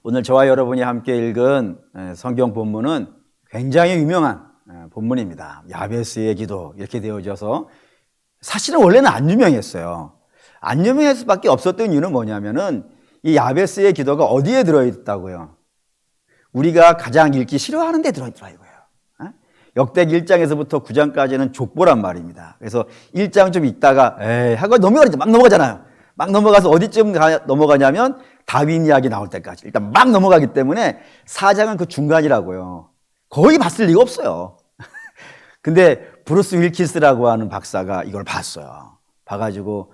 오늘 저와 여러분이 함께 읽은 성경 본문은 굉장히 유명한 본문입니다. 야베스의 기도 이렇게 되어져서 사실은 원래는 안 유명했어요. 안 유명할 수밖에 없었던 이유는 뭐냐면은 이 야베스의 기도가 어디에 들어있다고요? 우리가 가장 읽기 싫어하는 데 들어있더라 이거예요. 역대기 1장에서부터 9장까지는 족보란 말입니다. 그래서 1장 좀 읽다가 하고 넘어가죠. 막 넘어가잖아요. 막 넘어가서 어디쯤 넘어가냐면 다윗 이야기 나올 때까지 일단 막 넘어가기 때문에 4장은 그 중간이라고요. 거의 봤을 리가 없어요. 근데 브루스 윌킨스라고 하는 박사가 이걸 봤어요. 봐가지고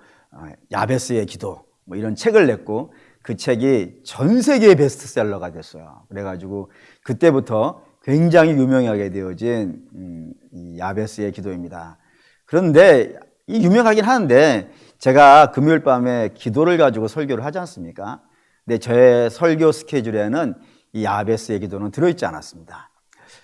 야베스의 기도 뭐 이런 책을 냈고 그 책이 전 세계의 베스트셀러가 됐어요. 그래가지고 그때부터 굉장히 유명하게 되어진 이 야베스의 기도입니다. 그런데 이 유명하긴 하는데 제가 금요일 밤에 기도를 가지고 설교를 하지 않습니까? 근데 제 설교 스케줄에는 이 야베스의 기도는 들어있지 않았습니다.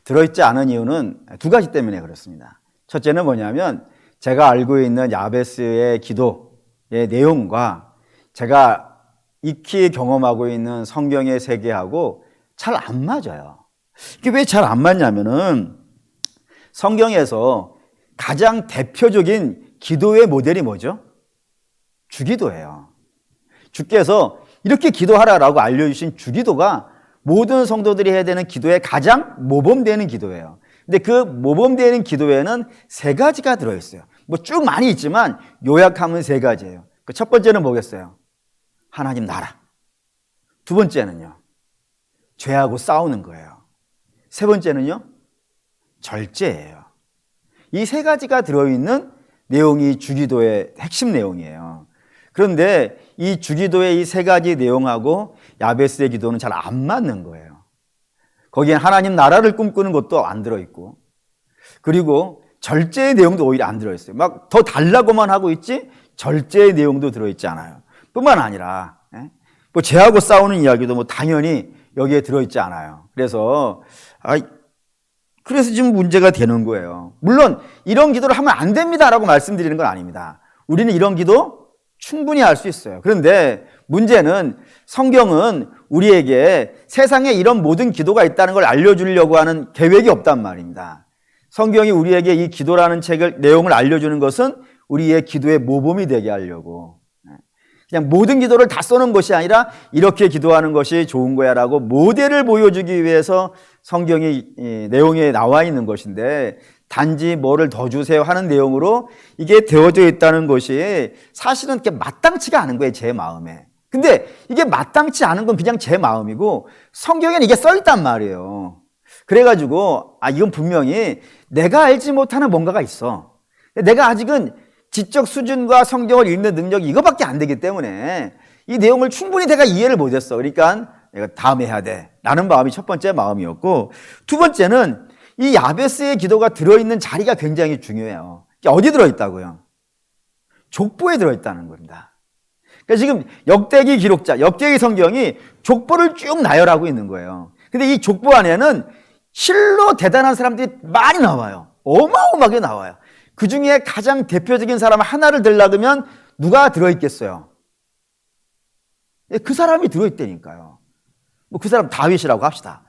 들어있지 않은 이유는 두 가지 때문에 그렇습니다. 첫째는 뭐냐면 제가 알고 있는 야베스의 기도의 내용과 제가 익히 경험하고 있는 성경의 세계하고 잘 안 맞아요. 이게 왜 잘 안 맞냐면은 성경에서 가장 대표적인 기도의 모델이 뭐죠? 주기도예요. 주께서 이렇게 기도하라라고 알려주신 주기도가 모든 성도들이 해야 되는 기도의 가장 모범되는 기도예요. 근데 그 모범되는 기도에는 세 가지가 들어있어요. 뭐 쭉 많이 있지만 요약하면 세 가지예요. 그 첫 번째는 뭐겠어요? 하나님 나라. 두 번째는요, 죄하고 싸우는 거예요. 세 번째는요, 절제예요. 이 세 가지가 들어있는 내용이 주기도의 핵심 내용이에요. 그런데 이 주기도의 이 세 가지 내용하고 야베스의 기도는 잘 안 맞는 거예요. 거기엔 하나님 나라를 꿈꾸는 것도 안 들어있고, 그리고 절제의 내용도 오히려 안 들어있어요. 막 더 달라고만 하고 있지 절제의 내용도 들어있지 않아요. 뿐만 아니라 뭐 죄하고 싸우는 이야기도 뭐 당연히 여기에 들어있지 않아요. 그래서 지금 문제가 되는 거예요. 물론 이런 기도를 하면 안 됩니다라고 말씀드리는 건 아닙니다. 우리는 이런 기도 충분히 할 수 있어요. 그런데 문제는 성경은 우리에게 세상에 이런 모든 기도가 있다는 걸 알려주려고 하는 계획이 없단 말입니다. 성경이 우리에게 이 기도라는 책을 내용을 알려주는 것은 우리의 기도의 모범이 되게 하려고, 그냥 모든 기도를 다 써놓은 것이 아니라 이렇게 기도하는 것이 좋은 거야 라고 모델을 보여주기 위해서 성경이 내용에 나와 있는 것인데, 단지 뭐를 더 주세요 하는 내용으로 이게 되어져 있다는 것이 사실은 이렇게 마땅치가 않은 거예요, 제 마음에. 근데 이게 마땅치 않은 건 그냥 제 마음이고 성경에는 이게 써 있단 말이에요. 그래가지고 이건 분명히 내가 알지 못하는 뭔가가 있어. 내가 아직은 지적 수준과 성경을 읽는 능력이 이거밖에 안 되기 때문에 이 내용을 충분히 내가 이해를 못했어. 그러니까 내가 다음에 해야 돼 라는 마음이 첫 번째 마음이었고, 두 번째는 이 야베스의 기도가 들어있는 자리가 굉장히 중요해요. 어디 들어있다고요? 족보에 들어있다는 겁니다. 그러니까 지금 역대기 기록자, 역대기 성경이 족보를 쭉 나열하고 있는 거예요. 근데 이 족보 안에는 실로 대단한 사람들이 많이 나와요. 어마어마하게 나와요. 그 중에 가장 대표적인 사람 하나를 들라면 누가 들어있겠어요? 그 사람이 들어있다니까요. 뭐 그 사람 다윗이라고 합시다.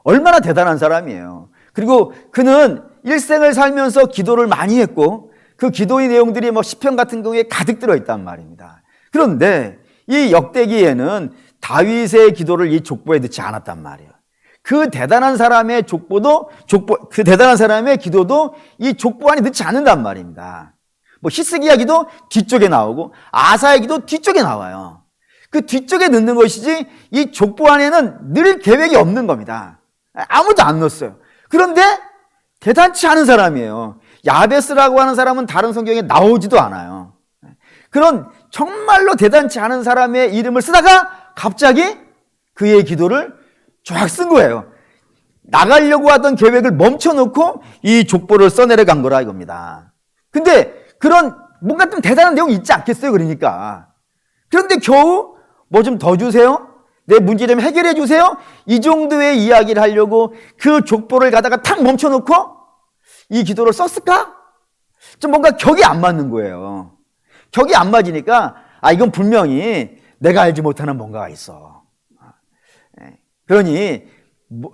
얼마나 대단한 사람이에요. 그리고 그는 일생을 살면서 기도를 많이 했고 그 기도의 내용들이 뭐 시편 같은 경우에 가득 들어있단 말입니다. 그런데 이 역대기에는 다윗의 기도를 이 족보에 넣지 않았단 말이에요. 그 대단한 사람의 그 대단한 사람의 기도도 이 족보 안에 넣지 않는단 말입니다. 뭐 히스기야 기도 뒤쪽에 나오고 아사의 기도 뒤쪽에 나와요. 그 뒤쪽에 넣는 것이지 이 족보 안에는 늘 계획이 없는 겁니다. 아무도 안 넣었어요. 그런데 대단치 않은 사람이에요. 야베스라고 하는 사람은 다른 성경에 나오지도 않아요. 그런 정말로 대단치 않은 사람의 이름을 쓰다가 갑자기 그의 기도를 쫙 쓴 거예요. 나가려고 하던 계획을 멈춰놓고 이 족보를 써내려간 거라 이겁니다. 근데 그런 뭔가 좀 대단한 내용이 있지 않겠어요? 그러니까. 그런데 겨우 뭐 좀 더 주세요? 내 문제 좀 해결해 주세요? 이 정도의 이야기를 하려고 그 족보를 가다가 탁 멈춰놓고 이 기도를 썼을까? 좀 뭔가 격이 안 맞는 거예요. 격이 안 맞으니까 이건 분명히 내가 알지 못하는 뭔가가 있어. 그러니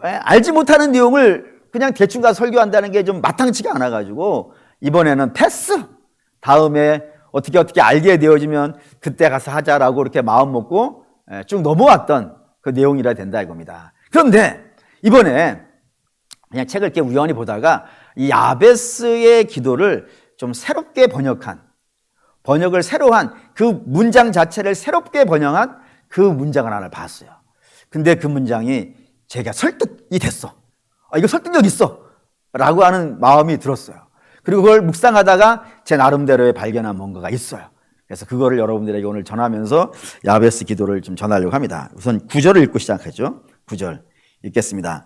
알지 못하는 내용을 그냥 대충 가서 설교한다는 게 좀 마땅치가 않아가지고 이번에는 패스. 다음에 어떻게 알게 되어지면 그때 가서 하자라고 이렇게 마음 먹고 쭉 넘어왔던 그 내용이라 된다 이겁니다. 그런데 이번에 그냥 책을 이렇게 우연히 보다가 이 야베스의 기도를 좀 새롭게 번역을 새로 한 그 문장 자체를 새롭게 번역한 그 문장을 하나 봤어요. 근데 그 문장이 제가 설득이 됐어. 이거 설득력 있어. 라고 하는 마음이 들었어요. 그리고 그걸 묵상하다가 제 나름대로의 발견한 뭔가가 있어요. 그래서 그거를 여러분들에게 오늘 전하면서 야베스 기도를 좀 전하려고 합니다. 우선 9절을 읽고 시작하죠. 9절 읽겠습니다.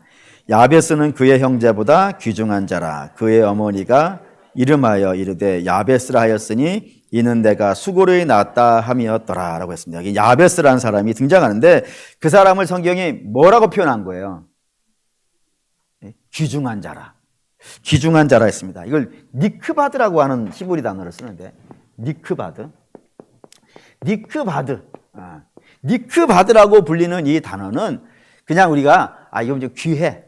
야베스는 그의 형제보다 귀중한 자라. 그의 어머니가 이름하여 이르되 야베스라 하였으니 이는 내가 수고를 낳았다 함이었더라 라고 했습니다. 여기 야베스라는 사람이 등장하는데 그 사람을 성경이 뭐라고 표현한 거예요? 귀중한 자라. 귀중한 자라 했습니다. 이걸 니크바드라고 하는 히브리 단어를 쓰는데 니크바드라고 불리는 이 단어는 그냥 우리가 이건 좀 귀해.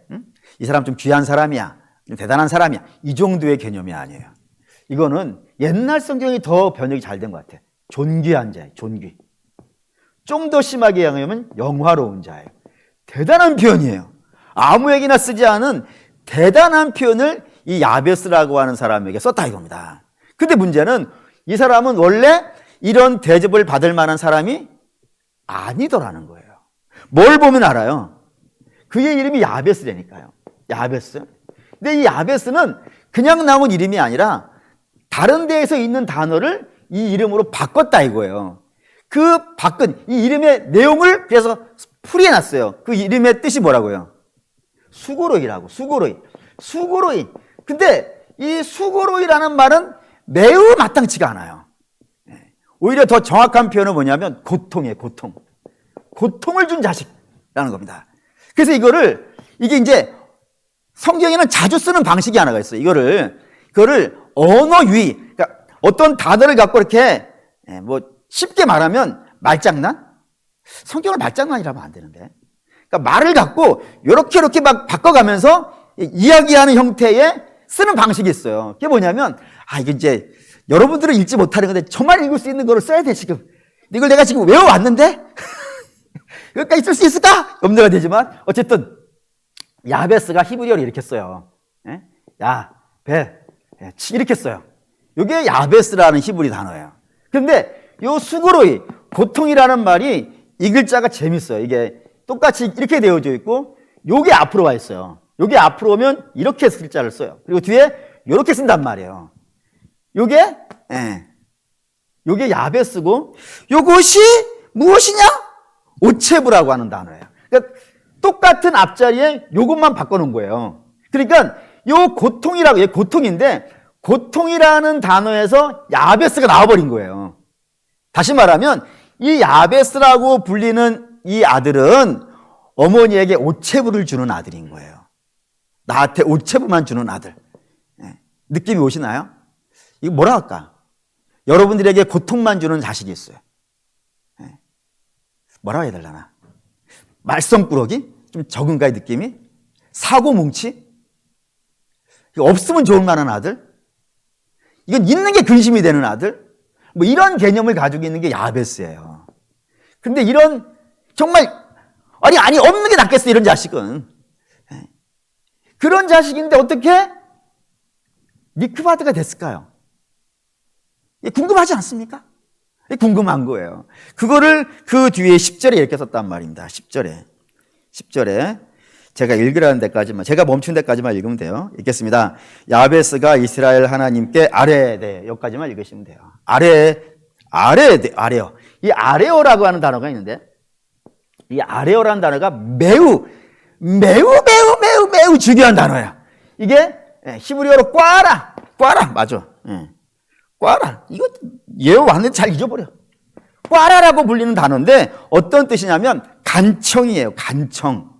이 사람 좀 귀한 사람이야. 좀 대단한 사람이야. 이 정도의 개념이 아니에요. 이거는 옛날 성경이 더 번역이 잘 된 것 같아. 존귀한 자예요. 존귀. 좀 더 심하게 얘기하면 영화로운 자예요. 대단한 표현이에요. 아무에게나 쓰지 않은 대단한 표현을 이 야베스라고 하는 사람에게 썼다 이겁니다. 근데 문제는 이 사람은 원래 이런 대접을 받을 만한 사람이 아니더라는 거예요. 뭘 보면 알아요? 그의 이름이 야베스라니까요. 야베스. 근데 이 야베스는 그냥 나온 이름이 아니라 다른 데에서 있는 단어를 이 이름으로 바꿨다 이거예요. 그 바꾼 이 이름의 내용을 그래서 풀이해놨어요. 그 이름의 뜻이 뭐라고요? 수고로이라고. 수고로이. 근데 이 수고로이라는 말은 매우 마땅치가 않아요. 오히려 더 정확한 표현은 뭐냐면 고통이에요. 고통을 준 자식이라는 겁니다. 그래서 이게 이제 성경에는 자주 쓰는 방식이 하나가 있어요. 이거를 언어 유희, 그러니까 어떤 단어를 갖고 이렇게 뭐 쉽게 말하면 말장난? 성경을 말장난이라면 안 되는데. 그러니까 말을 갖고 이렇게 막 바꿔가면서 이야기하는 형태의 쓰는 방식이 있어요. 그게 뭐냐면, 이게 이제 여러분들은 읽지 못하는 건데 저만 읽을 수 있는 거를 써야 돼, 지금. 이걸 내가 지금 외워왔는데? 여기까지 쓸 수 있을까? 염려가 되지만, 어쨌든, 야베스가 히브리어를 이렇게 써요. 이렇게 써요. 이게 야베스라는 히브리 단어예요. 근데 요 수고로이, 고통이라는 말이 이 글자가 재밌어요. 이게 똑같이 이렇게 되어져 있고, 요게 앞으로 와 있어요. 요게 앞으로 오면 이렇게 글자를 써요. 그리고 뒤에 이렇게 쓴단 말이에요. 요게 야베스고, 요것이 무엇이냐? 오체부라고 하는 단어예요. 그러니까 똑같은 앞자리에 요것만 바꿔놓은 거예요. 그러니까 요 고통이라고, 얘 고통인데, 고통이라는 단어에서 야베스가 나와버린 거예요. 다시 말하면, 이 야베스라고 불리는 이 아들은 어머니에게 오체부를 주는 아들인 거예요. 나한테 오체부만 주는 아들. 느낌이 오시나요? 이거 뭐라 할까? 여러분들에게 고통만 주는 자식이 있어요. 뭐라고 해야 되려나? 말썽꾸러기? 좀 적은가의 느낌이? 사고뭉치? 이거 없으면 좋을 만한 아들? 이건 있는 게 근심이 되는 아들? 뭐 이런 개념을 가지고 있는 게 야베스예요. 근데 이런 정말 아니 없는 게 낫겠어, 이런 자식은. 그런 자식인데 어떻게 니크바드가 됐을까요? 궁금하지 않습니까? 궁금한 거예요. 그거를 그 뒤에 10절에 이렇게 썼단 말입니다. 10절에 제가 읽으라는 데까지만, 제가 멈춘 데까지만 읽으면 돼요. 읽겠습니다. 야베스가 이스라엘 하나님께 아뢰되, 여기까지만 읽으시면 돼요. 아뢰요. 이 아뢰어라고 하는 단어가 있는데, 이 아뢰어라는 단어가 매우 중요한 단어야. 이게 히브리어로 꽈라, 맞아. 꽈라. 이거 외워왔는데 잘 잊어버려. 꽈라라고 불리는 단어인데 어떤 뜻이냐면 간청이에요. 간청.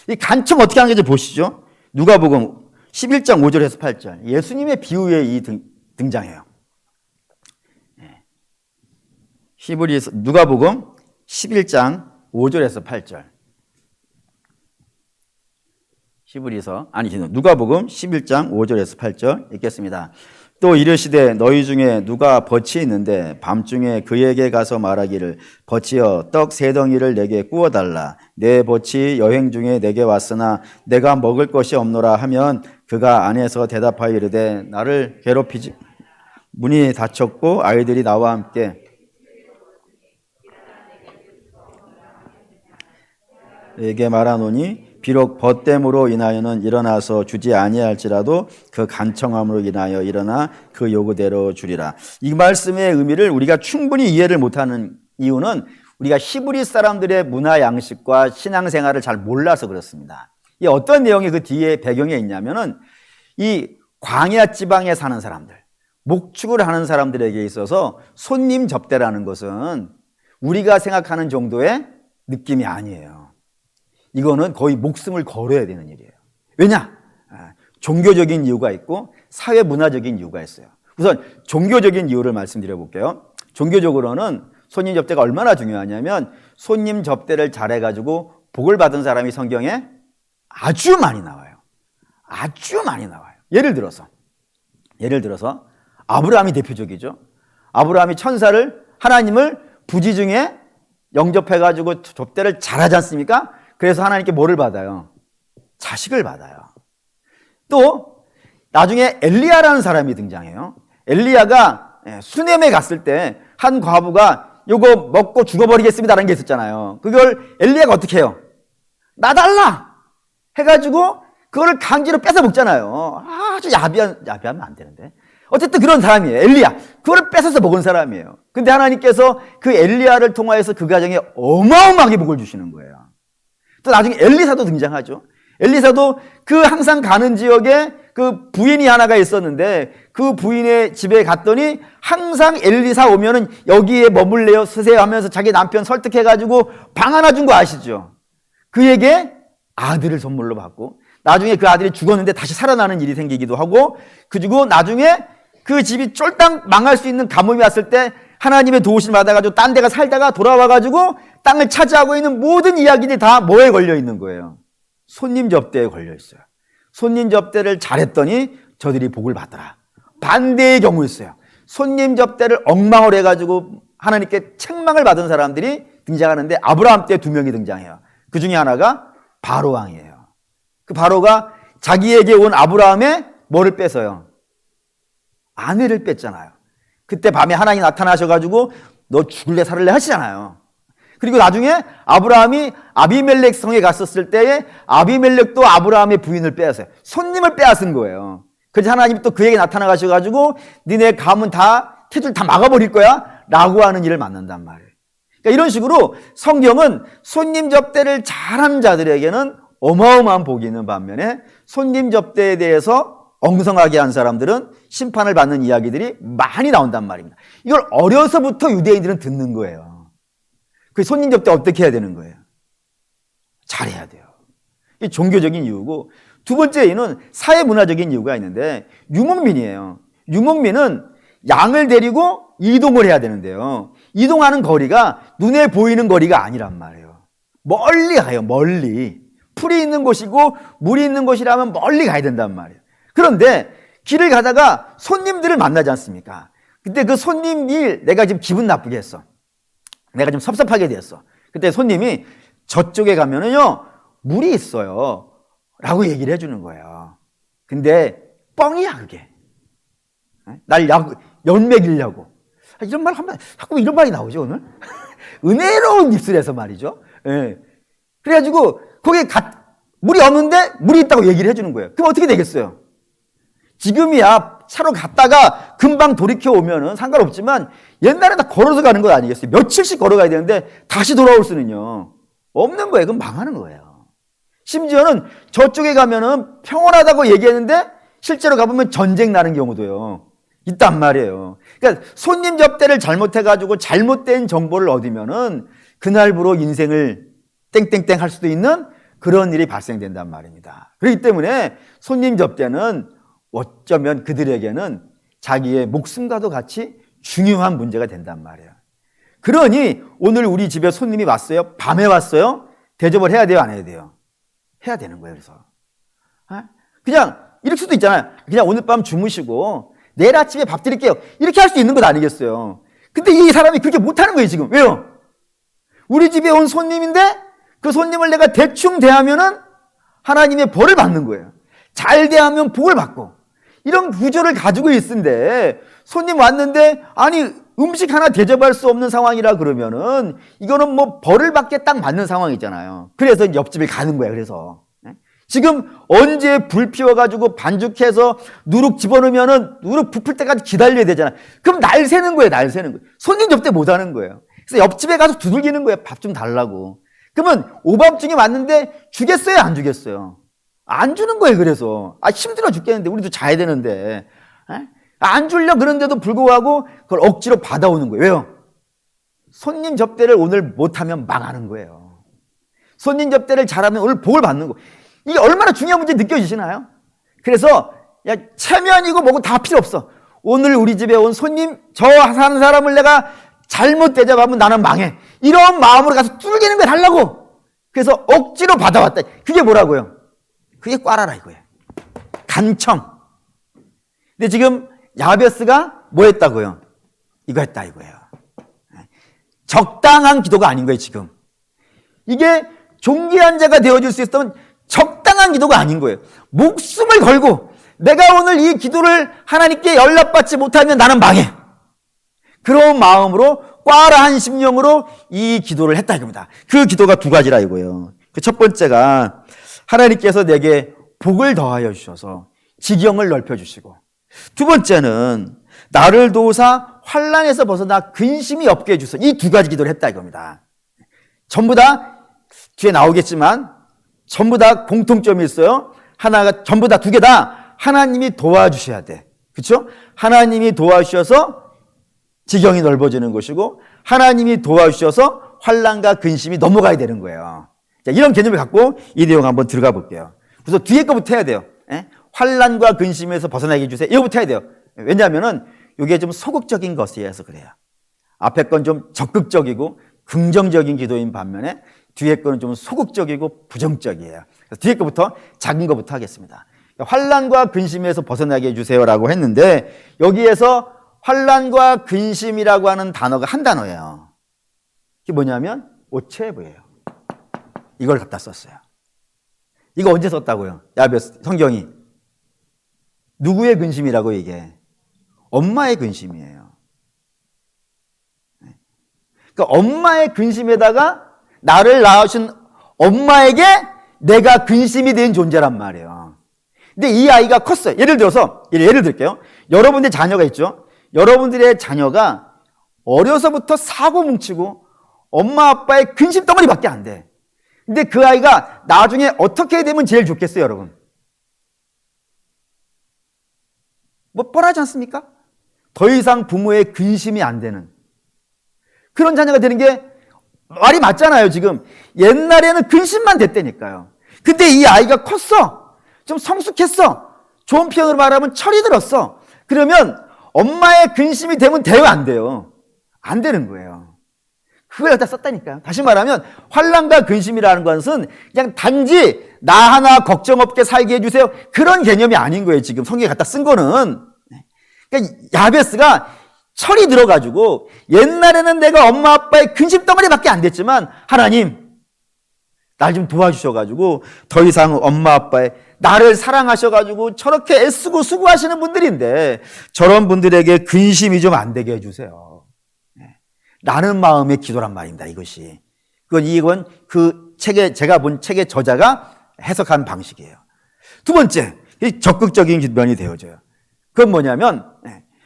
이 간청 어떻게 하는 건지 보시죠. 누가복음 11장 5절에서 8절. 예수님의 비유에 등장해요. 히브리에서 누가복음 11장 5절에서 8절. 누가복음 11장 5절에서 8절 읽겠습니다. 또 이르시되 너희 중에 누가 벗이 있는데 밤중에 그에게 가서 말하기를 벗이여 떡 세 덩이를 내게 구워달라. 내 벗이 여행 중에 내게 왔으나 내가 먹을 것이 없노라 하면 그가 안에서 대답하여 이르되 나를 괴롭히지. 문이 닫혔고 아이들이 나와 함께 에게 말하노니 비록 벗됨으로 인하여는 일어나서 주지 아니할지라도 그 간청함으로 인하여 일어나 그 요구대로 주리라. 이 말씀의 의미를 우리가 충분히 이해를 못하는 이유는 우리가 히브리 사람들의 문화 양식과 신앙생활을 잘 몰라서 그렇습니다. 이 어떤 내용이 그 뒤에 배경에 있냐면은 이 광야 지방에 사는 사람들, 목축을 하는 사람들에게 있어서 손님 접대라는 것은 우리가 생각하는 정도의 느낌이 아니에요. 이거는 거의 목숨을 걸어야 되는 일이에요. 왜냐? 종교적인 이유가 있고 사회 문화적인 이유가 있어요. 우선 종교적인 이유를 말씀드려 볼게요. 종교적으로는 손님 접대가 얼마나 중요하냐면 손님 접대를 잘해가지고 복을 받은 사람이 성경에 아주 많이 나와요. 아주 많이 나와요. 예를 들어서 아브라함이 대표적이죠. 아브라함이 하나님을 부지 중에 영접해가지고 접대를 잘하지 않습니까? 그래서 하나님께 뭐를 받아요? 자식을 받아요. 또 나중에 엘리야라는 사람이 등장해요. 엘리야가 수넴에 갔을 때 한 과부가 요거 먹고 죽어버리겠습니다라는 게 있었잖아요. 그걸 엘리야가 어떻게 해요? 나 달라 해가지고 그거를 강제로 뺏어 먹잖아요. 아주 야비하면 안 되는데. 어쨌든 그런 사람이에요. 엘리야. 그거를 뺏어서 먹은 사람이에요. 근데 하나님께서 그 엘리야를 통하여서 그 가정에 어마어마하게 복을 주시는 거예요. 또 나중에 엘리사도 등장하죠. 엘리사도 그 항상 가는 지역에 그 부인이 하나가 있었는데 그 부인의 집에 갔더니 항상 엘리사 오면은 여기에 머물래요, 쓰세요 하면서 자기 남편 설득해가지고 방 하나 준 거 아시죠? 그에게 아들을 선물로 받고 나중에 그 아들이 죽었는데 다시 살아나는 일이 생기기도 하고 그리고 나중에 그 집이 쫄딱 망할 수 있는 가뭄이 왔을 때 하나님의 도우심을 받아가지고 딴 데가 살다가 돌아와가지고 땅을 차지하고 있는 모든 이야기들이 다 뭐에 걸려 있는 거예요? 손님 접대에 걸려 있어요. 손님 접대를 잘했더니 저들이 복을 받더라. 반대의 경우 있어요. 손님 접대를 엉망을 해가지고 하나님께 책망을 받은 사람들이 등장하는데 아브라함 때 2명이 등장해요. 그 중에 하나가 바로 왕이에요. 그 바로가 자기에게 온 아브라함의 뭐를 뺏어요? 아내를 뺐잖아요. 그때 밤에 하나님이 나타나셔가지고 너 죽을래 살을래 하시잖아요. 그리고 나중에 아브라함이 아비멜렉 성에 갔었을 때에 아비멜렉도 아브라함의 부인을 빼앗아요. 손님을 빼앗은 거예요. 그래서 하나님이 또 그에게 나타나 가셔가지고 니네 가문 다 태줄 다 막아버릴 거야 라고 하는 일을 만난단 말이에요. 그러니까 이런 식으로 성경은 손님 접대를 잘하는 자들에게는 어마어마한 복이 있는 반면에 손님 접대에 대해서 엉성하게 한 사람들은 심판을 받는 이야기들이 많이 나온단 말입니다. 이걸 어려서부터 유대인들은 듣는 거예요. 그 손님 접대 어떻게 해야 되는 거예요? 잘해야 돼요. 이게 종교적인 이유고, 두 번째 이유는 사회문화적인 이유가 있는데 유목민이에요. 유목민은 양을 데리고 이동을 해야 되는데요. 이동하는 거리가 눈에 보이는 거리가 아니란 말이에요. 멀리 가요. 멀리. 풀이 있는 곳이고 물이 있는 곳이라면 멀리 가야 된단 말이에요. 그런데 길을 가다가 손님들을 만나지 않습니까? 그때 그 손님 일 내가 지금 기분 나쁘게 했어. 내가 좀 섭섭하게 됐어. 그때 손님이 저쪽에 가면은요 물이 있어요 라고 얘기를 해주는 거예요. 근데 뻥이야 그게. 날 연맥이려고. 이런 말 하면 자꾸 이런 말이 나오죠 오늘. 은혜로운 입술에서 말이죠. 예. 그래가지고 거기에 물이 없는데 물이 있다고 얘기를 해주는 거예요. 그럼 어떻게 되겠어요? 지금이야 차로 갔다가 금방 돌이켜 오면은 상관없지만 옛날에 다 걸어서 가는 거 아니겠어요? 며칠씩 걸어가야 되는데 다시 돌아올 수는요 없는 거예요. 그럼 망하는 거예요. 심지어는 저쪽에 가면은 평온하다고 얘기했는데 실제로 가보면 전쟁 나는 경우도요 있단 말이에요. 그러니까 손님 접대를 잘못해가지고 잘못된 정보를 얻으면은 그날부로 인생을 땡땡땡 할 수도 있는 그런 일이 발생된단 말입니다. 그렇기 때문에 손님 접대는 어쩌면 그들에게는 자기의 목숨과도 같이 중요한 문제가 된단 말이에요. 그러니 오늘 우리 집에 손님이 왔어요. 밤에 왔어요. 대접을 해야 돼요? 안 해야 돼요? 해야 되는 거예요. 그래서 그냥 이럴 수도 있잖아요. 그냥 오늘 밤 주무시고 내일 아침에 밥 드릴게요. 이렇게 할 수 있는 것 아니겠어요. 근데 이 사람이 그렇게 못하는 거예요 지금. 왜요? 우리 집에 온 손님인데 그 손님을 내가 대충 대하면은 하나님의 벌을 받는 거예요. 잘 대하면 복을 받고, 이런 구조를 가지고 있는데 손님 왔는데 아니 음식 하나 대접할 수 없는 상황이라 그러면은 이거는 뭐 벌을 받게 딱 맞는 상황이잖아요. 그래서 옆집에 가는 거야. 그래서 지금 언제 불 피워가지고 반죽해서 누룩 집어넣으면은 누룩 부풀 때까지 기다려야 되잖아. 그럼 날 새는 거예요. 날 새는 거예요. 손님 접대 못 하는 거예요. 그래서 옆집에 가서 두들기는 거예요. 밥 좀 달라고. 그러면 오밤중에 왔는데 주겠어요? 안 주겠어요? 안 주는 거예요. 그래서 힘들어 죽겠는데 우리도 자야 되는데 안 주려 그런데도 불구하고 그걸 억지로 받아오는 거예요. 왜요? 손님 접대를 오늘 못하면 망하는 거예요. 손님 접대를 잘하면 오늘 복을 받는 거. 이게 얼마나 중요한 문제 느껴지시나요? 그래서 야 체면이고 뭐고 다 필요 없어. 오늘 우리 집에 온 손님 저 사는 사람을 내가 잘못 대접하면 나는 망해. 이런 마음으로 가서 뚫기는 거 달라고. 그래서 억지로 받아왔다. 그게 뭐라고요? 그게 꽈라라 이거예요. 간청. 근데 지금 야베스가 뭐 했다고요? 이거 했다 이거예요. 적당한 기도가 아닌 거예요 지금. 이게 존귀한 자가 되어줄 수 있었던 적당한 기도가 아닌 거예요. 목숨을 걸고 내가 오늘 이 기도를 하나님께 연락받지 못하면 나는 망해. 그런 마음으로 꽈라한 심령으로 이 기도를 했다 이겁니다. 그 기도가 두 가지라 이거예요. 그 첫 번째가 하나님께서 내게 복을 더하여 주셔서 지경을 넓혀주시고, 두 번째는 나를 도우사 환난에서 벗어나 근심이 없게 해주셔서 이 두 가지 기도를 했다 이겁니다. 전부 다 뒤에 나오겠지만 전부 다 공통점이 있어요. 하나가 전부 다 두 개 다 하나님이 도와주셔야 돼. 그렇죠? 하나님이 도와주셔서 지경이 넓어지는 것이고 하나님이 도와주셔서 환난과 근심이 넘어가야 되는 거예요. 자, 이런 개념을 갖고 이 내용 한번 들어가 볼게요. 그래서 뒤에 거부터 해야 돼요. 환난과 근심에서 벗어나게 해주세요. 이거부터 해야 돼요. 왜냐하면은 이게 좀 소극적인 것이어서 그래요. 앞에 건 좀 적극적이고 긍정적인 기도인 반면에 뒤에 거는 좀 소극적이고 부정적이에요. 그래서 뒤에 거부터 작은 거부터 하겠습니다. 환난과 근심에서 벗어나게 해주세요라고 했는데 여기에서 환난과 근심이라고 하는 단어가 한 단어예요. 그게 뭐냐면 오체브예요. 이걸 갖다 썼어요. 이거 언제 썼다고요? 야베스 성경이. 누구의 근심이라고 이게? 엄마의 근심이에요. 그러니까 엄마의 근심에다가 나를 낳으신 엄마에게 내가 근심이 된 존재란 말이에요. 근데 이 아이가 컸어요. 예를 들게요. 여러분들 자녀가 있죠? 여러분들의 자녀가 어려서부터 사고 뭉치고 엄마 아빠의 근심 덩어리밖에 안 돼. 근데 그 아이가 나중에 어떻게 되면 제일 좋겠어요, 여러분? 뭐 뻔하지 않습니까? 더 이상 부모의 근심이 안 되는 그런 자녀가 되는 게 말이 맞잖아요, 지금. 옛날에는 근심만 됐다니까요. 근데 이 아이가 컸어. 좀 성숙했어. 좋은 표현으로 말하면 철이 들었어. 그러면 엄마의 근심이 되면 돼요, 안 돼요? 안 되는 거예요. 그걸 갖다 썼다니까요. 다시 말하면 환난과 근심이라는 것은 그냥 단지 나 하나 걱정 없게 살게 해주세요. 그런 개념이 아닌 거예요, 지금. 성경에 갖다 쓴 거는. 그러니까 야베스가 철이 들어가지고 옛날에는 내가 엄마 아빠의 근심 덩어리밖에 안 됐지만 하나님 날 좀 도와주셔가지고 더 이상 엄마 아빠의 나를 사랑하셔가지고 저렇게 애쓰고 수고하시는 분들인데 저런 분들에게 근심이 좀 안 되게 해주세요. 라는 마음의 기도란 말입니다. 이것이. 이건 그 책에 제가 본 책의 저자가 해석한 방식이에요. 두 번째, 적극적인 면이 되어져요. 그건 뭐냐면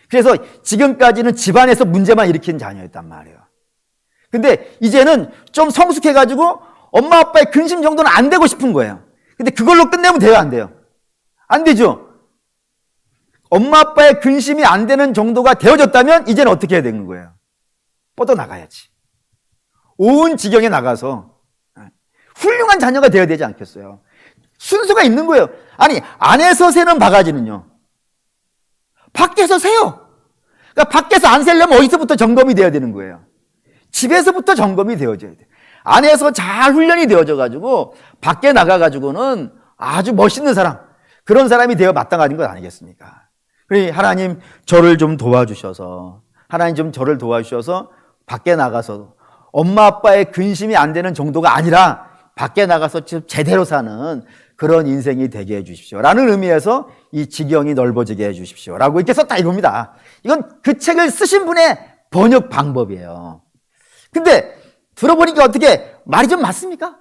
그래서 지금까지는 집안에서 문제만 일으킨 자녀였단 말이에요. 근데 이제는 좀 성숙해가지고 엄마 아빠의 근심 정도는 안 되고 싶은 거예요. 근데 그걸로 끝내면 돼요, 안 돼요? 안 되죠. 엄마 아빠의 근심이 안 되는 정도가 되어졌다면 이제는 어떻게 해야 되는 거예요? 뻗어나가야지. 온 지경에 나가서 훌륭한 자녀가 되어야 되지 않겠어요? 순서가 있는 거예요. 아니, 안에서 새는 바가지는요, 밖에서 새요. 그러니까 밖에서 안 새려면 어디서부터 점검이 되어야 되는 거예요? 집에서부터 점검이 되어져야 돼요. 안에서 잘 훈련이 되어져 가지고 밖에 나가 가지고는 아주 멋있는 사람, 그런 사람이 되어 마땅한 것 아니겠습니까? 그러니 하나님 저를 좀 도와주셔서, 하나님 좀 저를 도와주셔서 밖에 나가서 엄마 아빠의 근심이 안 되는 정도가 아니라 밖에 나가서 제대로 사는 그런 인생이 되게 해 주십시오 라는 의미에서 이 지경이 넓어지게 해 주십시오 라고 이렇게 썼다 이겁니다. 이건 그 책을 쓰신 분의 번역 방법이에요. 근데 들어보니까 어떻게 말이 좀 맞습니까?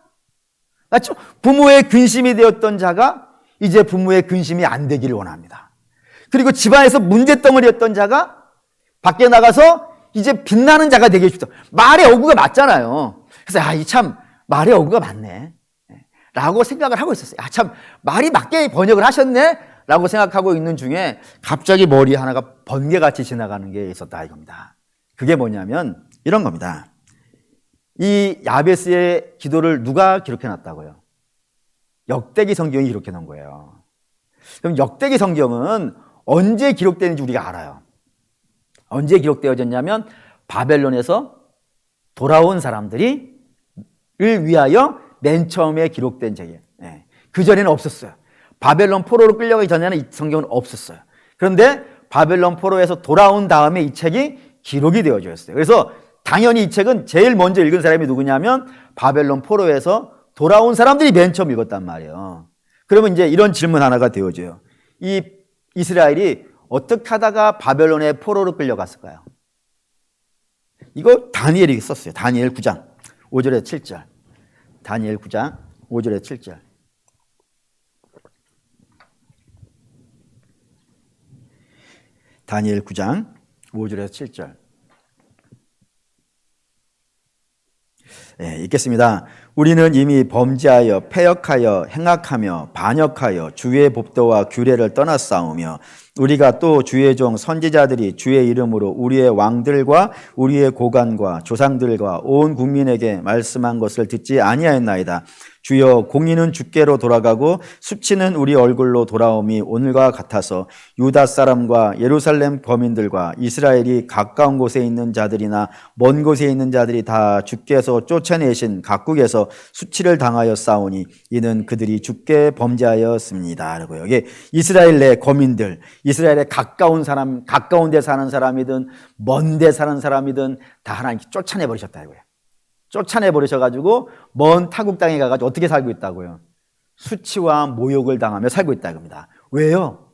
맞죠? 부모의 근심이 되었던 자가 이제 부모의 근심이 안 되기를 원합니다. 그리고 집안에서 문제덩어리였던 자가 밖에 나가서 이제 빛나는 자가 되게 해주다. 말의 어구가 맞잖아요. 그래서 이 참 말의 어구가 맞네 라고 생각을 하고 있었어요. 참 말이 맞게 번역을 하셨네 라고 생각하고 있는 중에 갑자기 머리 하나가 번개같이 지나가는 게 있었다 이겁니다. 그게 뭐냐면 이런 겁니다. 이 야베스의 기도를 누가 기록해 놨다고요? 역대기 성경이 기록해 놓은 거예요. 그럼 역대기 성경은 언제 기록되는지 우리가 알아요. 언제 기록되어졌냐면 바벨론에서 돌아온 사람들을 위하여 맨 처음에 기록된 책이에요. 그전에는 없었어요. 바벨론 포로로 끌려가기 전에는 이 성경은 없었어요. 그런데 바벨론 포로에서 돌아온 다음에 이 책이 기록이 되어져 있어요. 그래서 당연히 이 책은 제일 먼저 읽은 사람이 누구냐면 바벨론 포로에서 돌아온 사람들이 맨 처음 읽었단 말이에요. 그러면 이제 이런 질문 하나가 되어져요. 이 이스라엘이 어떻게 하다가 바벨론의 포로로 끌려갔을까요? 이거 다니엘이 썼어요. 다니엘 9장 5절에 7절. 다니엘 9장 5절에 7절. 다니엘 9장 5절에서 7절. 읽겠습니다. 우리는 이미 범죄하여 패역하여 행악하며 반역하여 주의 법도와 규례를 떠났사오며 우리가 또 주의 종 선지자들이 주의 이름으로 우리의 왕들과 우리의 고관과 조상들과 온 국민에게 말씀한 것을 듣지 아니하였나이다. 주여 공의는 주께로 돌아가고 수치는 우리 얼굴로 돌아옴이 오늘과 같아서 유다 사람과 예루살렘 거민들과 이스라엘이 가까운 곳에 있는 자들이나 먼 곳에 있는 자들이 다 주께서 쫓아내신 각국에서 수치를 당하여 싸우니 이는 그들이 주께 범죄하였습니다. 그리고 여기 이스라엘 내 거민들, 이스라엘에 가까운 사람, 가까운 데 사는 사람이든 먼 데 사는 사람이든 다 하나님께 쫓아내버리셨다 이거예요. 쫓아내버리셔가지고 먼 타국 땅에 가가지고 어떻게 살고 있다고요? 수치와 모욕을 당하며 살고 있다 이겁니다. 왜요?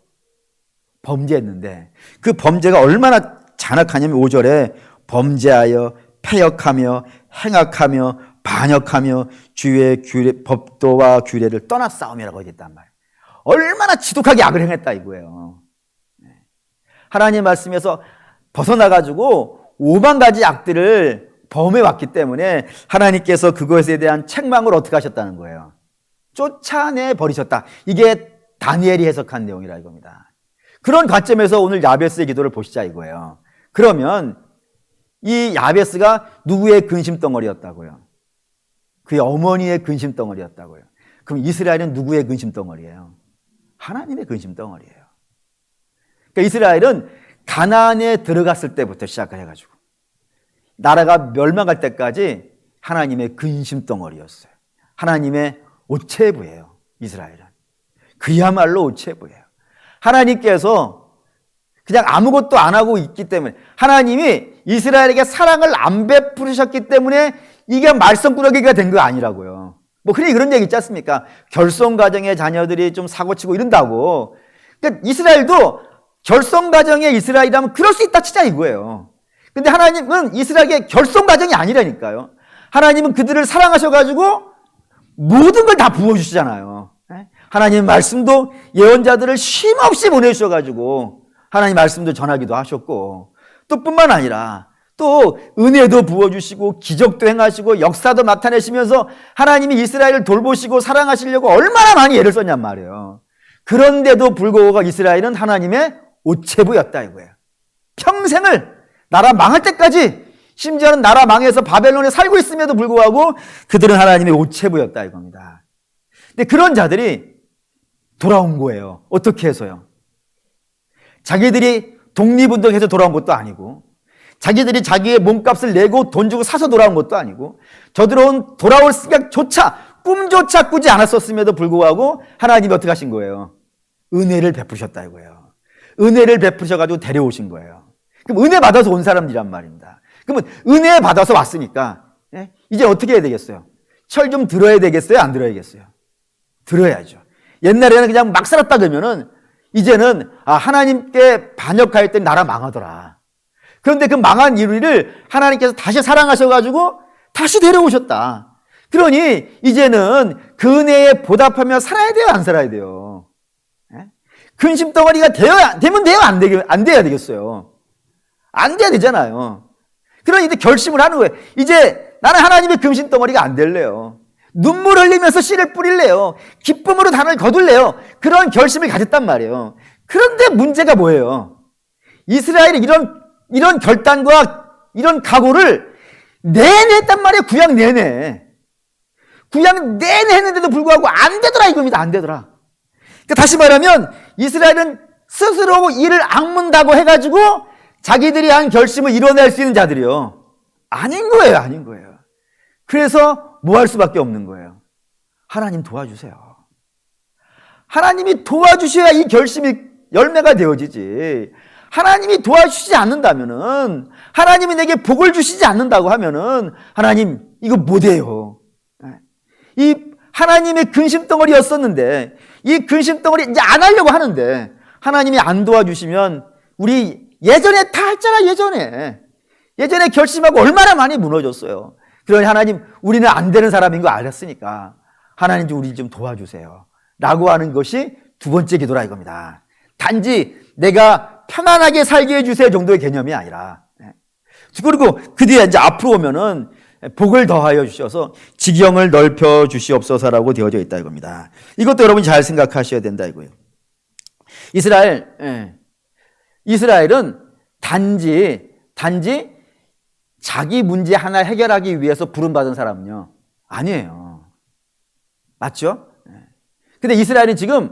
범죄했는데 그 범죄가 얼마나 잔악하냐면 5절에 범죄하여 패역하며 행악하며 반역하며 주의 규례, 법도와 규례를 떠나 싸움이라고 했단 말이에요. 얼마나 지독하게 악을 행했다 이거예요. 하나님 말씀에서 벗어나가지고 5만 가지 악들을 범해왔기 때문에 하나님께서 그것에 대한 책망을 어떻게 하셨다는 거예요? 쫓아내 버리셨다. 이게 다니엘이 해석한 내용이라 이겁니다. 그런 관점에서 오늘 야베스의 기도를 보시자 이거예요. 그러면 이 야베스가 누구의 근심덩어리였다고요? 그의 어머니의 근심덩어리였다고요. 그럼 이스라엘은 누구의 근심덩어리예요? 하나님의 근심덩어리예요. 그러니까 이스라엘은 가나안에 들어갔을 때부터 시작해가지고 나라가 멸망할 때까지 하나님의 근심덩어리였어요. 하나님의 오체부예요. 이스라엘은. 그야말로 오체부예요. 하나님께서 그냥 아무것도 안 하고 있기 때문에 하나님이 이스라엘에게 사랑을 안 베푸셨기 때문에 이게 말썽꾸러기가 된 거 아니라고요. 뭐 흔히 그런 얘기 있지 않습니까? 결손가정의 자녀들이 좀 사고치고 이런다고. 그러니까 이스라엘도 결손가정의 이스라엘이라면 그럴 수 있다 치자 이거예요. 근데 하나님은 이스라엘의 결손가정이 아니라니까요. 하나님은 그들을 사랑하셔가지고 모든 걸 다 부어주시잖아요. 하나님 말씀도 예언자들을 쉼없이 보내주셔가지고 하나님 말씀도 전하기도 하셨고 또 뿐만 아니라 또 은혜도 부어주시고 기적도 행하시고 역사도 나타내시면서 하나님이 이스라엘을 돌보시고 사랑하시려고 얼마나 많이 애를 썼냔 말이에요. 그런데도 불구하고 이스라엘은 하나님의 오체부였다 이거예요. 평생을 나라 망할 때까지 심지어는 나라 망해서 바벨론에 살고 있음에도 불구하고 그들은 하나님의 오체부였다 이겁니다. 근데 그런 자들이 돌아온 거예요. 어떻게 해서요? 자기들이 독립운동해서 돌아온 것도 아니고 자기들이 자기의 몸값을 내고 돈 주고 사서 돌아온 것도 아니고 돌아올 생각조차 꿈조차 꾸지 않았었음에도 불구하고 하나님이 어떻게 하신 거예요? 은혜를 베푸셨다 이거예요. 은혜를 베푸셔가지고 데려오신 거예요. 그럼 은혜 받아서 온 사람들이란 말입니다. 그러면 은혜 받아서 왔으니까 이제 어떻게 해야 되겠어요? 철 좀 들어야 되겠어요? 안 들어야겠어요? 들어야죠. 옛날에는 그냥 막 살았다 그러면은 이제는 하나님께 반역할 때 나라 망하더라. 그런데 그 망한 우리를 하나님께서 다시 사랑하셔가지고 다시 데려오셨다. 그러니 이제는 그 은혜에 보답하며 살아야 돼요? 안 살아야 돼요? 근심 덩어리가 되면 돼요? 안 돼야 되겠어요? 안 돼야 되잖아요. 그러니 이제 결심을 하는 거예요. 이제 나는 하나님의 근심 덩어리가 안 될래요. 눈물 흘리면서 씨를 뿌릴래요. 기쁨으로 단을 거둘래요. 그런 결심을 가졌단 말이에요. 그런데 문제가 뭐예요? 이스라엘이 이런 결단과 이런 각오를 내내 했단 말이에요. 구약 내내. 구약 내내 했는데도 불구하고 안 되더라 이겁니다. 안 되더라. 그러니까 다시 말하면 이스라엘은 스스로 이를 악문다고 해가지고 자기들이 한 결심을 이뤄낼 수 있는 자들이요. 아닌 거예요. 아닌 거예요. 그래서 뭐 할 수밖에 없는 거예요. 하나님 도와주세요. 하나님이 도와주셔야 이 결심이 열매가 되어지지. 하나님이 도와주시지 않는다면은, 하나님이 내게 복을 주시지 않는다고 하면은, 하나님, 이거 못해요. 이 하나님의 근심덩어리였었는데, 이 근심덩어리 이제 안 하려고 하는데, 하나님이 안 도와주시면, 우리 예전에 다 했잖아, 예전에 결심하고 얼마나 많이 무너졌어요. 그러니 하나님, 우리는 안 되는 사람인 거 알았으니까, 하나님 좀 우리 좀 도와주세요. 라고 하는 것이 두 번째 기도라 이겁니다. 단지 내가 편안하게 살게 해주세요 정도의 개념이 아니라. 그리고 그 뒤에 이제 앞으로 오면은 복을 더하여 주셔서 지경을 넓혀 주시옵소서라고 되어져 있다 이겁니다. 이것도 여러분이 잘 생각하셔야 된다 이거예요. 이스라엘은 단지 자기 문제 하나 해결하기 위해서 부름받은 사람은요, 아니에요. 맞죠? 근데 이스라엘은 지금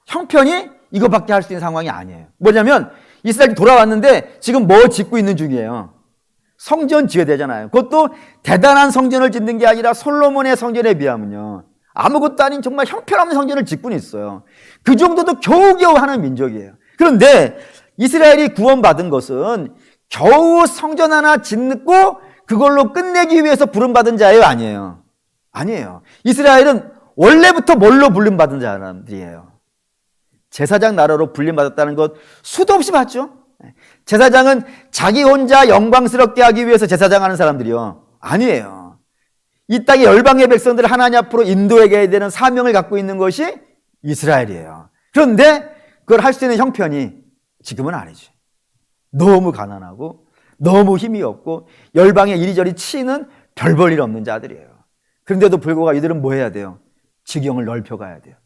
형편이 이거밖에 할 수 있는 상황이 아니에요. 뭐냐면 이스라엘이 돌아왔는데 지금 뭐 짓고 있는 중이에요. 성전 지어야 되잖아요. 그것도 대단한 성전을 짓는 게 아니라 솔로몬의 성전에 비하면요, 아무것도 아닌 정말 형편없는 성전을 짓고는 있어요. 그 정도도 겨우겨우 하는 민족이에요. 그런데 이스라엘이 구원받은 것은 겨우 성전 하나 짓고 그걸로 끝내기 위해서 부름받은 자예요? 아니에요? 아니에요. 이스라엘은 원래부터 뭘로 불림받은 사람들이에요? 제사장 나라로 불림받았다는 것 수도 없이 봤죠? 제사장은 자기 혼자 영광스럽게 하기 위해서 제사장 하는 사람들이요? 아니에요. 이 땅의 열방의 백성들을 하나님 앞으로 인도해야 되는 사명을 갖고 있는 것이 이스라엘이에요. 그런데 그걸 할 수 있는 형편이 지금은 아니지. 너무 가난하고 너무 힘이 없고 열방에 이리저리 치는 별 볼 일 없는 자들이에요. 그런데도 불구하고 이들은 뭐 해야 돼요? 지경을 넓혀가야 돼요.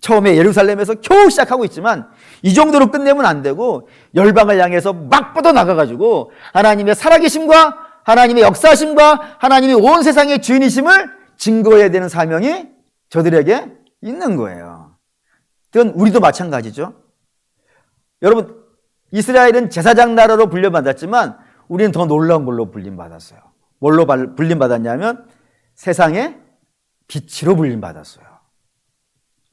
처음에 예루살렘에서 겨우 시작하고 있지만 이 정도로 끝내면 안 되고 열방을 향해서 막 뻗어나가가지고 하나님의 살아계심과 하나님의 역사심과 하나님이 온 세상의 주인이심을 증거해야 되는 사명이 저들에게 있는 거예요. 그건 우리도 마찬가지죠. 여러분, 이스라엘은 제사장 나라로 불림받았지만 우리는 더 놀라운 걸로 불림받았어요. 뭘로 불림받았냐면 세상의 빛으로 불림받았어요.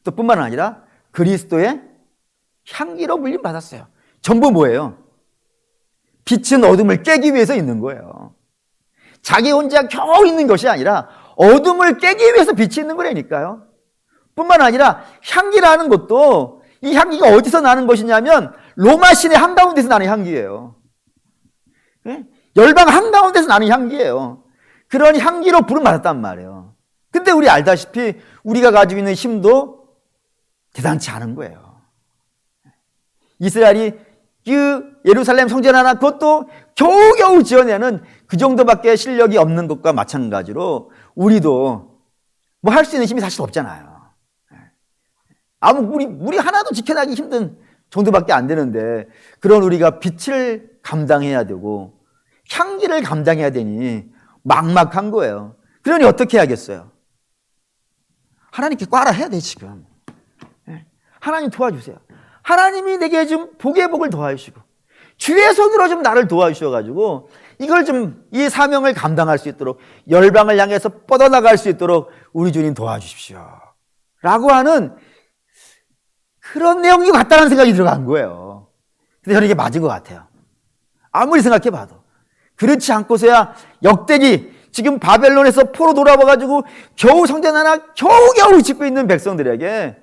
또 뿐만 아니라 그리스도의 향기로 불림받았어요. 전부 뭐예요? 빛은 어둠을 깨기 위해서 있는 거예요. 자기 혼자 겨우 있는 것이 아니라 어둠을 깨기 위해서 빛이 있는 거라니까요. 뿐만 아니라 향기라는 것도 이 향기가 어디서 나는 것이냐면 로마 시내 한가운데서 나는 향기예요. 열방 한가운데서 나는 향기예요. 그런 향기로 부름받았단 말이에요. 근데 우리 알다시피 우리가 가지고 있는 힘도 대단치 않은 거예요. 이스라엘이 그 예루살렘 성전 하나 그것도 겨우겨우 지어내는 그 정도밖에 실력이 없는 것과 마찬가지로 우리도 뭐 할 수 있는 힘이 사실 없잖아요. 우리 하나도 지켜나기 힘든 정도밖에 안 되는데 그런 우리가 빛을 감당해야 되고 향기를 감당해야 되니 막막한 거예요. 그러니 어떻게 해야겠어요? 하나님께 꽈라 해야 돼 지금. 하나님 도와주세요. 하나님이 내게 좀 복의 복을 더하시고 주의 손으로 좀 나를 도와주셔가지고 이걸 좀 이 사명을 감당할 수 있도록 열방을 향해서 뻗어나갈 수 있도록 우리 주님 도와주십시오 라고 하는 그런 내용이 같다는 생각이 들어간 거예요. 근데 저는 이게 맞은 것 같아요. 아무리 생각해봐도. 그렇지 않고서야 역대기, 지금 바벨론에서 포로 돌아와가지고 겨우 성전 하나 겨우겨우 짓고 있는 백성들에게,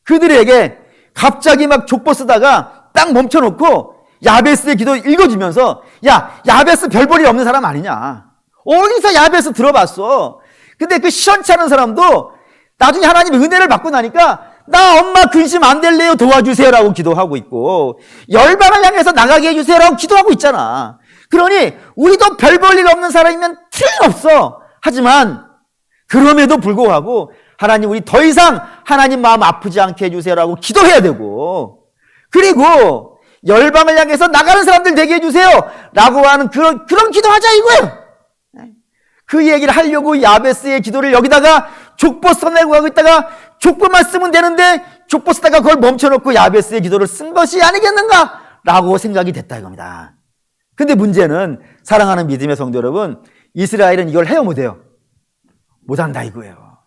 그들에게 갑자기 막 족보 쓰다가 딱 멈춰놓고 야베스의 기도 읽어주면서, 야, 야베스 별 볼 일 없는 사람 아니냐. 어디서 야베스 들어봤어. 근데 그 시원치 않은 사람도 나중에 하나님의 은혜를 받고 나니까 나 엄마 근심 안 될래요 도와주세요라고 기도하고 있고, 열방을 향해서 나가게 해주세요라고 기도하고 있잖아. 그러니 우리도 별 볼 일 없는 사람이면 틀림없어. 하지만 그럼에도 불구하고 하나님, 우리 더 이상 하나님 마음 아프지 않게 해주세요라고 기도해야 되고, 그리고 열방을 향해서 나가는 사람들 되게 해주세요 라고 하는 그런 기도하자 이거예요. 그 얘기를 하려고 야베스의 기도를 여기다가 족보 써내고 하고 있다가, 족보만 쓰면 되는데 족보 쓰다가 그걸 멈춰놓고 야베스의 기도를 쓴 것이 아니겠는가 라고 생각이 됐다 이겁니다. 근데 문제는, 사랑하는 믿음의 성도 여러분, 이스라엘은 이걸 해요 못해요? 못한다 이거예요.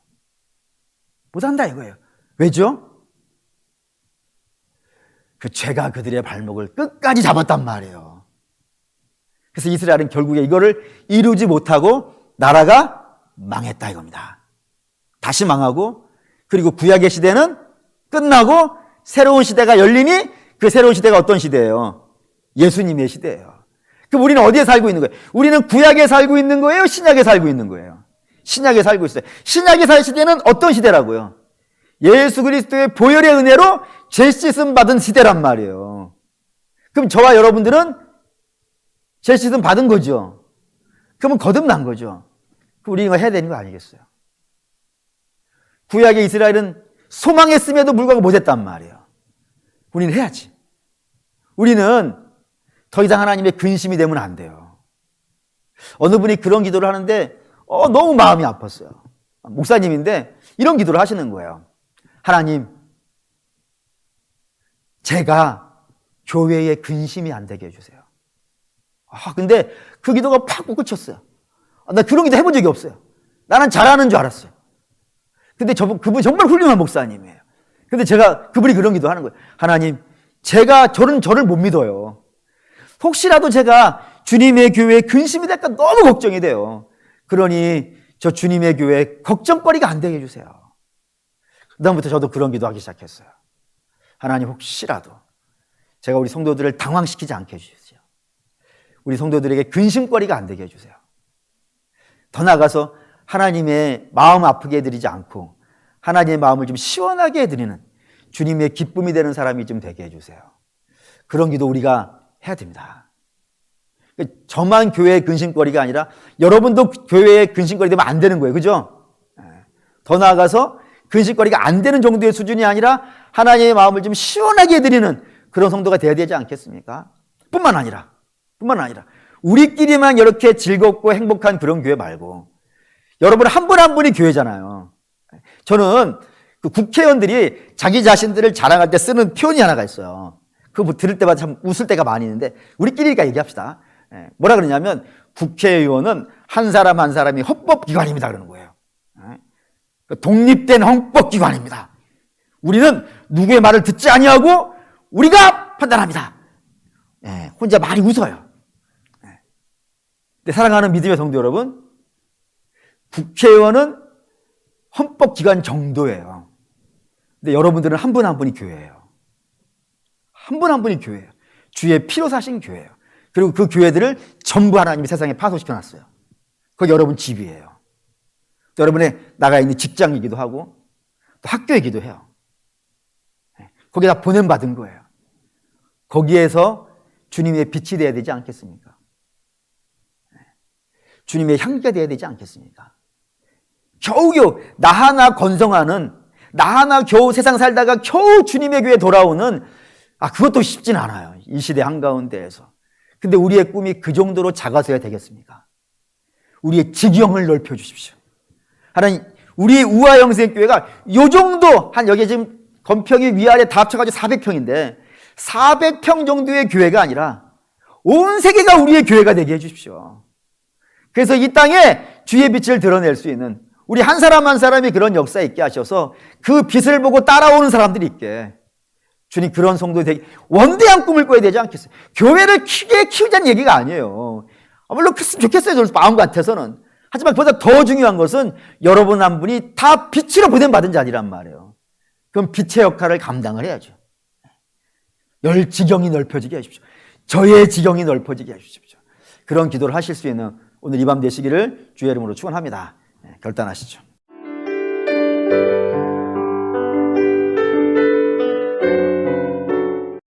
못한다 이거예요. 왜죠? 그 죄가 그들의 발목을 끝까지 잡았단 말이에요. 그래서 이스라엘은 결국에 이거를 이루지 못하고 나라가 망했다 이겁니다. 다시 망하고, 그리고 구약의 시대는 끝나고 새로운 시대가 열리니, 그 새로운 시대가 어떤 시대예요? 예수님의 시대예요. 그럼 우리는 어디에 살고 있는 거예요? 우리는 구약에 살고 있는 거예요? 신약에 살고 있는 거예요? 신약에 살고 있어요. 신약에 살 시대는 어떤 시대라고요? 예수 그리스도의 보혈의 은혜로 죄 씻음 받은 시대란 말이에요. 그럼 저와 여러분들은 죄 씻음 받은 거죠. 그러면 거듭난 거죠. 그럼 우리 이거 해야 되는 거 아니겠어요? 구약의 이스라엘은 소망했음에도 불구하고 못했단 말이에요. 우리는 해야지. 우리는 더 이상 하나님의 근심이 되면 안 돼요. 어느 분이 그런 기도를 하는데 너무 마음이 아팠어요. 목사님인데 이런 기도를 하시는 거예요. 하나님, 제가 교회에 근심이 안 되게 해주세요. 근데 그 기도가 팍 꽂혔어요. 나 그런 기도 해본 적이 없어요. 나는 잘하는 줄 알았어요. 근데 그분이 정말 훌륭한 목사님이에요. 근데 그분이 그런 기도 하는 거예요. 하나님, 저를 못 믿어요. 혹시라도 제가 주님의 교회에 근심이 될까 너무 걱정이 돼요. 그러니 저 주님의 교회에 걱정거리가 안 되게 해주세요. 그다음부터 저도 그런 기도하기 시작했어요. 하나님, 혹시라도 제가 우리 성도들을 당황시키지 않게 해주세요. 우리 성도들에게 근심거리가 안 되게 해주세요. 더 나아가서 하나님의 마음 아프게 해드리지 않고 하나님의 마음을 좀 시원하게 해드리는 주님의 기쁨이 되는 사람이 좀 되게 해주세요. 그런 기도 우리가 해야 됩니다. 저만 교회의 근심거리가 아니라 여러분도 교회의 근심거리 되면 안 되는 거예요. 그죠? 더 나아가서 근심거리가 안 되는 정도의 수준이 아니라 하나님의 마음을 좀 시원하게 해드리는 그런 성도가 되어야 되지 않겠습니까? 뿐만 아니라 우리끼리만 이렇게 즐겁고 행복한 그런 교회 말고 여러분 한 분 한 분이 교회잖아요. 저는 그 국회의원들이 자기 자신들을 자랑할 때 쓰는 표현이 하나가 있어요. 그거 들을 때마다 참 웃을 때가 많이 있는데 우리끼리가 얘기합시다. 뭐라 그러냐면 국회의원은 한 사람 한 사람이 헌법기관입니다 그러는 거예요. 독립된 헌법기관입니다. 우리는 누구의 말을 듣지 아니하고 우리가 판단합니다. 혼자 많이 웃어요. 근데 사랑하는 믿음의 성도 여러분, 국회의원은 헌법기관 정도예요. 근데 여러분들은 한 분 한 분이 교회예요. 한 분 한 분이 교회예요. 주의 피로 사신 교회예요. 그리고 그 교회들을 전부 하나님이 세상에 파송시켜놨어요. 그게 여러분 집이에요. 또 여러분의 나가 있는 직장이기도 하고 또 학교이기도 해요. 거기다 보냄받은 거예요. 거기에서 주님의 빛이 되어야 되지 않겠습니까? 주님의 향기가 되어야 되지 않겠습니까? 겨우겨우 나 하나 건성하는, 나 하나 겨우 세상 살다가 겨우 주님의 교회에 돌아오는, 그것도 쉽진 않아요. 이 시대 한가운데에서. 근데 우리의 꿈이 그 정도로 작아서야 되겠습니까? 우리의 지경을 넓혀 주십시오. 하나님, 우리의 우아영생교회가 요 정도, 여기 지금 건평이 위아래 다 합쳐가지고 400평인데 400평 정도의 교회가 아니라 온 세계가 우리의 교회가 되게 해주십시오. 그래서 이 땅에 주의 빛을 드러낼 수 있는 우리 한 사람 한 사람이 그런 역사에 있게 하셔서 그 빛을 보고 따라오는 사람들이 있게 주님 그런 성도 되게 원대한 꿈을 꿔야 되지 않겠어요? 교회를 크게 키우자는 얘기가 아니에요. 물론 크으면 좋겠어요. 마음 같아서는. 하지만 그보다 더 중요한 것은 여러분 한 분이 다 빛으로 보냄받은 자리란 말이에요. 그럼 빛의 역할을 감당을 해야죠. 지경이 넓혀지게 하십시오. 저의 지경이 넓어지게 하십시오. 그런 기도를 하실 수 있는 오늘 이 밤 되시기를 주의 이름으로 축원합니다. 결단하시죠.